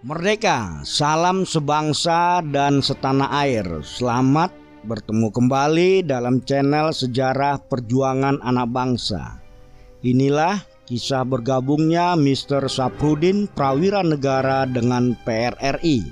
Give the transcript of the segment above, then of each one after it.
Merdeka, salam sebangsa dan setanah air. Selamat bertemu kembali dalam channel Sejarah Perjuangan Anak Bangsa. Inilah kisah bergabungnya Mr. Saphrudin Prawira Negara dengan PRRI.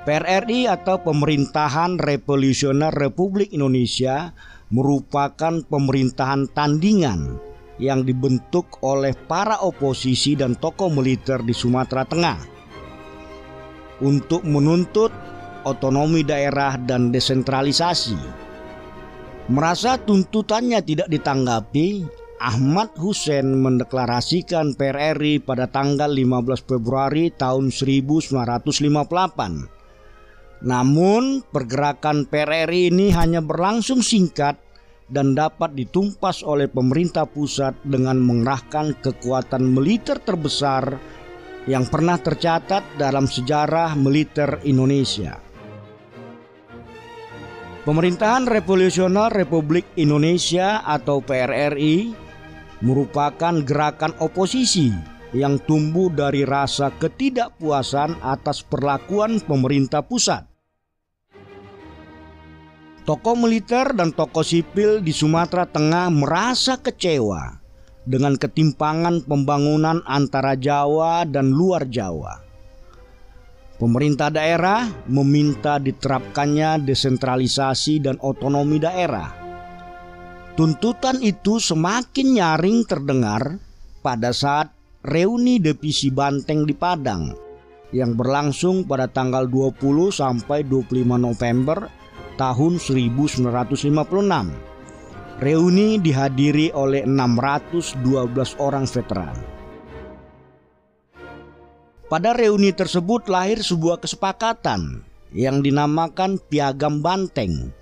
PRRI atau Pemerintahan Revolusioner Republik Indonesia merupakan pemerintahan tandingan yang dibentuk oleh para oposisi dan tokoh militer di Sumatera Tengah untuk menuntut otonomi daerah dan desentralisasi. Merasa tuntutannya tidak ditanggapi, Ahmad Hussein mendeklarasikan PRRI pada tanggal 15 Februari tahun 1958. Namun pergerakan PRRI ini hanya berlangsung singkat dan dapat ditumpas oleh pemerintah pusat dengan mengerahkan kekuatan militer terbesar yang pernah tercatat dalam sejarah militer Indonesia. Pemerintahan Revolusioner Republik Indonesia atau PRRI merupakan gerakan oposisi yang tumbuh dari rasa ketidakpuasan atas perlakuan pemerintah pusat. Tokoh militer dan tokoh sipil di Sumatera Tengah merasa kecewa dengan ketimpangan pembangunan antara Jawa dan luar Jawa. Pemerintah daerah meminta diterapkannya desentralisasi dan otonomi daerah. Tuntutan itu semakin nyaring terdengar pada saat reuni divisi Banteng di Padang yang berlangsung pada tanggal 20 sampai 25 November tahun 1956. Reuni dihadiri oleh 612 orang veteran. Pada reuni tersebut lahir sebuah kesepakatan yang dinamakan Piagam Banteng.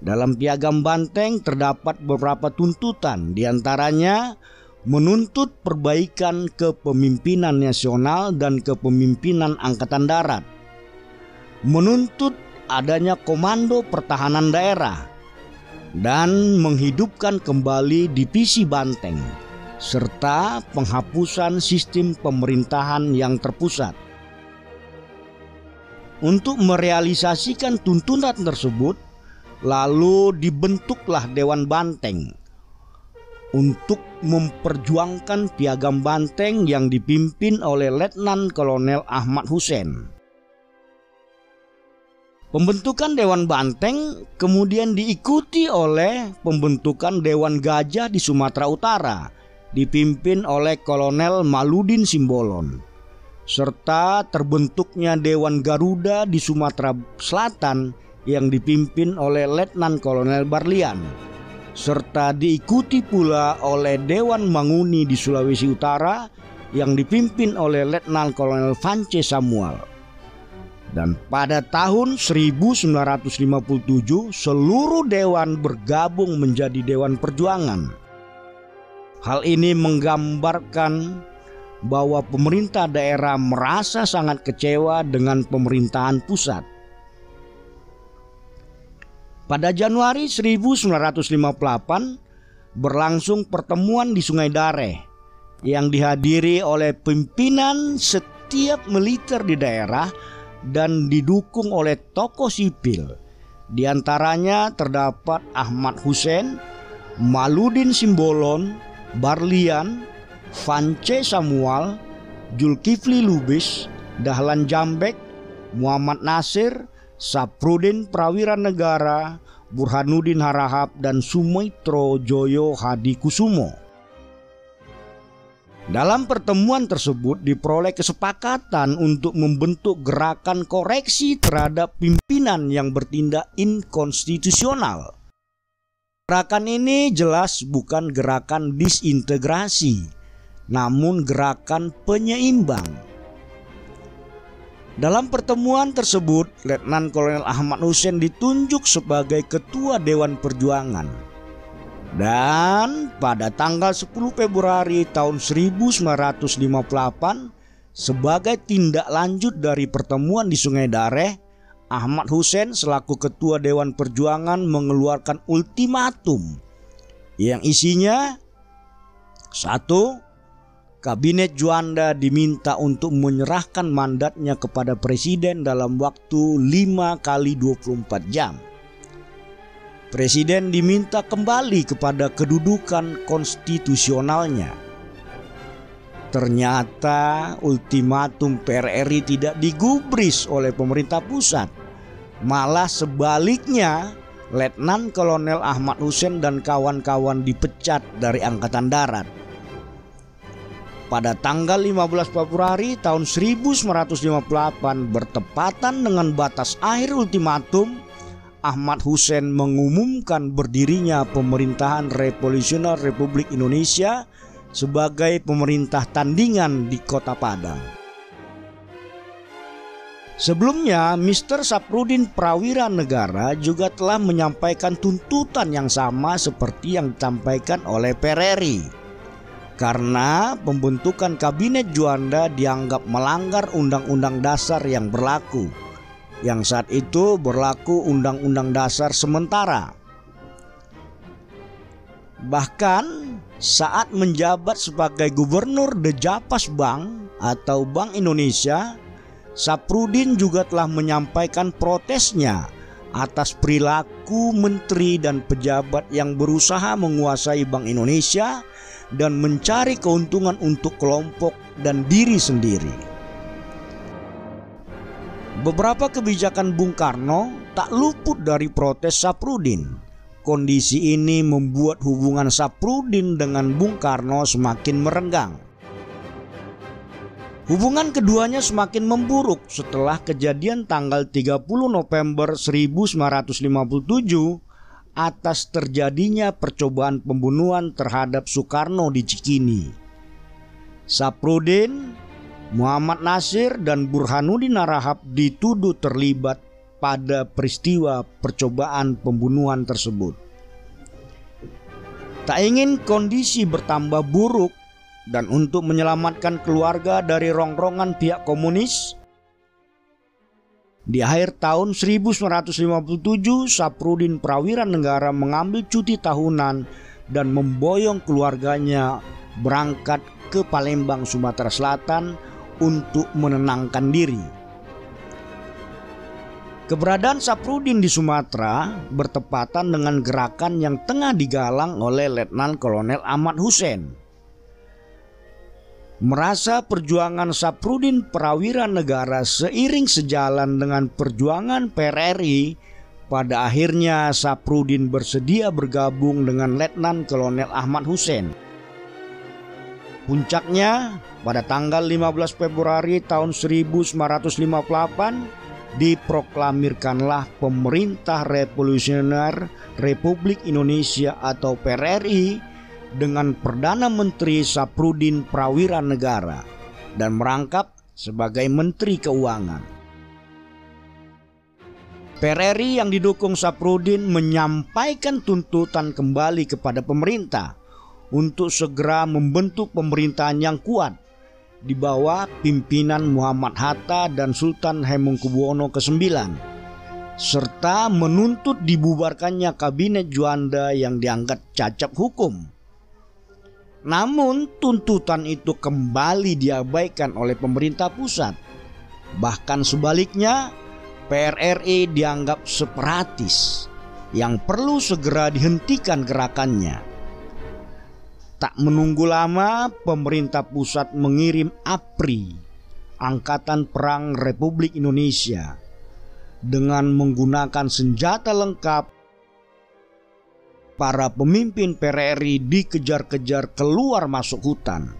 Dalam Piagam Banteng terdapat beberapa tuntutan, diantaranya menuntut perbaikan kepemimpinan nasional dan kepemimpinan angkatan darat, menuntut adanya komando pertahanan daerah, dan menghidupkan kembali divisi Banteng, serta penghapusan sistem pemerintahan yang terpusat. Untuk merealisasikan tuntutan tersebut, lalu dibentuklah Dewan Banteng untuk memperjuangkan Piagam Banteng yang dipimpin oleh Letnan Kolonel Ahmad Hussein. Pembentukan Dewan Banteng kemudian diikuti oleh pembentukan Dewan Gajah di Sumatera Utara dipimpin oleh Kolonel Maludin Simbolon, serta terbentuknya Dewan Garuda di Sumatera Selatan yang dipimpin oleh Letnan Kolonel Barlian, serta diikuti pula oleh Dewan Manguni di Sulawesi Utara yang dipimpin oleh Letnan Kolonel Vance Samuel. Dan pada tahun 1957 seluruh dewan bergabung menjadi Dewan Perjuangan. Hal ini menggambarkan bahwa pemerintah daerah merasa sangat kecewa dengan pemerintahan pusat. Pada Januari 1958 berlangsung pertemuan di Sungai Dareh yang dihadiri oleh pimpinan setiap militer di daerah dan didukung oleh tokoh sipil. Di antaranya terdapat Ahmad Hussein, Maludin Simbolon, Barlian, Vance Samuel, Zulkifli Lubis, Dahlan Jambek, Muhammad Nasir, Saphrudin Prawira Negara, Burhanuddin Harahap, dan Sumitro Joyo Hadikusumo. Dalam pertemuan tersebut diperoleh kesepakatan untuk membentuk gerakan koreksi terhadap pimpinan yang bertindak inkonstitusional. Gerakan ini jelas bukan gerakan disintegrasi, namun gerakan penyeimbang. Dalam pertemuan tersebut, Letnan Kolonel Ahmad Hussein ditunjuk sebagai Ketua Dewan Perjuangan. Dan pada tanggal 10 Februari tahun 1958, sebagai tindak lanjut dari pertemuan di Sungai Dareh, Ahmad Hussein selaku Ketua Dewan Perjuangan mengeluarkan ultimatum yang isinya: 1. Kabinet Juanda diminta untuk menyerahkan mandatnya kepada presiden dalam waktu 5 kali 24 jam. Presiden diminta kembali kepada kedudukan konstitusionalnya. Ternyata ultimatum PRRI tidak digubris oleh pemerintah pusat. Malah sebaliknya, Letnan Kolonel Ahmad Hussein dan kawan-kawan dipecat dari Angkatan Darat. Pada tanggal 15 Februari tahun 1958 bertepatan dengan batas akhir ultimatum, Ahmad Hussein mengumumkan berdirinya pemerintahan revolusioner Republik Indonesia sebagai pemerintah tandingan di Kota Padang. Sebelumnya, Mr. Saprudin Prawira Negara juga telah menyampaikan tuntutan yang sama seperti yang disampaikan oleh PRRI. Karena pembentukan Kabinet Juanda dianggap melanggar Undang-Undang Dasar yang berlaku, yang saat itu berlaku Undang-Undang Dasar sementara. Bahkan saat menjabat sebagai Gubernur Dejapas Bank atau Bank Indonesia, Saprudin juga telah menyampaikan protesnya atas perilaku menteri dan pejabat yang berusaha menguasai Bank Indonesia dan mencari keuntungan untuk kelompok dan diri sendiri. Beberapa kebijakan Bung Karno tak luput dari protes Saprudin. Kondisi ini membuat hubungan Saprudin dengan Bung Karno semakin merenggang. Hubungan keduanya semakin memburuk setelah kejadian tanggal 30 November 1957 atas terjadinya percobaan pembunuhan terhadap Soekarno di Cikini. Saprudin, Muhammad Nasir, dan Burhanuddin Harahap dituduh terlibat pada peristiwa percobaan pembunuhan tersebut. Tak ingin kondisi bertambah buruk dan untuk menyelamatkan keluarga dari rongrongan pihak komunis, di akhir tahun 1957 Saprudin Prawira Negara mengambil cuti tahunan dan memboyong keluarganya berangkat ke Palembang, Sumatera Selatan untuk menenangkan diri. Keberadaan Saprudin di Sumatera bertepatan dengan gerakan yang tengah digalang oleh Letnan Kolonel Ahmad Hussein. Merasa perjuangan Saprudin Prawira Negara seiring sejalan dengan perjuangan PRRI, pada akhirnya Saprudin bersedia bergabung dengan Letnan Kolonel Ahmad Hussein. Puncaknya pada tanggal 15 Februari tahun 1958 diproklamirkanlah Pemerintah Revolusioner Republik Indonesia atau PRRI dengan Perdana Menteri Saprudin Prawira Negara dan merangkap sebagai Menteri Keuangan. PRRI yang didukung Saprudin menyampaikan tuntutan kembali kepada pemerintah untuk segera membentuk pemerintahan yang kuat di bawah pimpinan Muhammad Hatta dan Sultan Hamengkubuwono ke-9, serta menuntut dibubarkannya Kabinet Juanda yang dianggap cacat hukum. Namun tuntutan itu kembali diabaikan oleh pemerintah pusat. Bahkan sebaliknya, PRRI dianggap separatis yang perlu segera dihentikan gerakannya. Tak menunggu lama, pemerintah pusat mengirim APRI, Angkatan Perang Republik Indonesia, dengan menggunakan senjata lengkap. Para pemimpin PRRI dikejar-kejar keluar masuk hutan.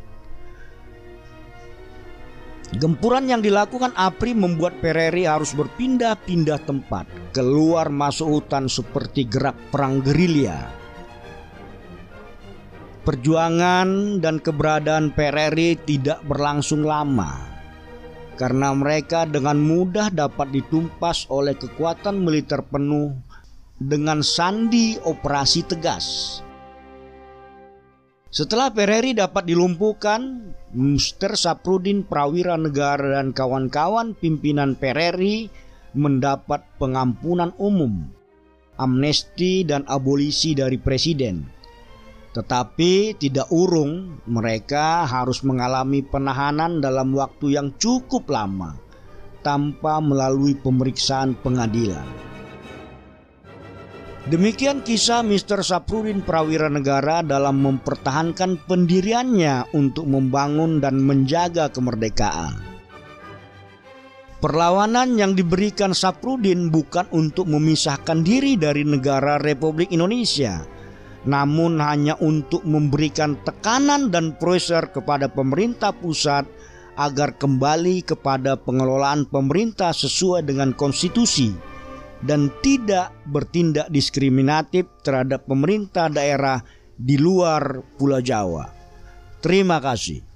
Gempuran yang dilakukan APRI membuat PRRI harus berpindah-pindah tempat, keluar masuk hutan seperti gerak perang gerilya. Perjuangan dan keberadaan PRRI tidak berlangsung lama, karena mereka dengan mudah dapat ditumpas oleh kekuatan militer penuh dengan sandi operasi tegas. Setelah PRRI dapat dilumpuhkan, Mr. Saprudin Prawira Negara dan kawan-kawan pimpinan PRRI mendapat pengampunan umum, amnesti dan abolisi dari presiden. Tetapi tidak urung, mereka harus mengalami penahanan dalam waktu yang cukup lama tanpa melalui pemeriksaan pengadilan. Demikian kisah Mr. Saprudin Prawira Negara dalam mempertahankan pendiriannya untuk membangun dan menjaga kemerdekaan. Perlawanan yang diberikan Saprudin bukan untuk memisahkan diri dari negara Republik Indonesia, namun hanya untuk memberikan tekanan dan pressure kepada pemerintah pusat agar kembali kepada pengelolaan pemerintah sesuai dengan konstitusi dan tidak bertindak diskriminatif terhadap pemerintah daerah di luar Pulau Jawa. Terima kasih.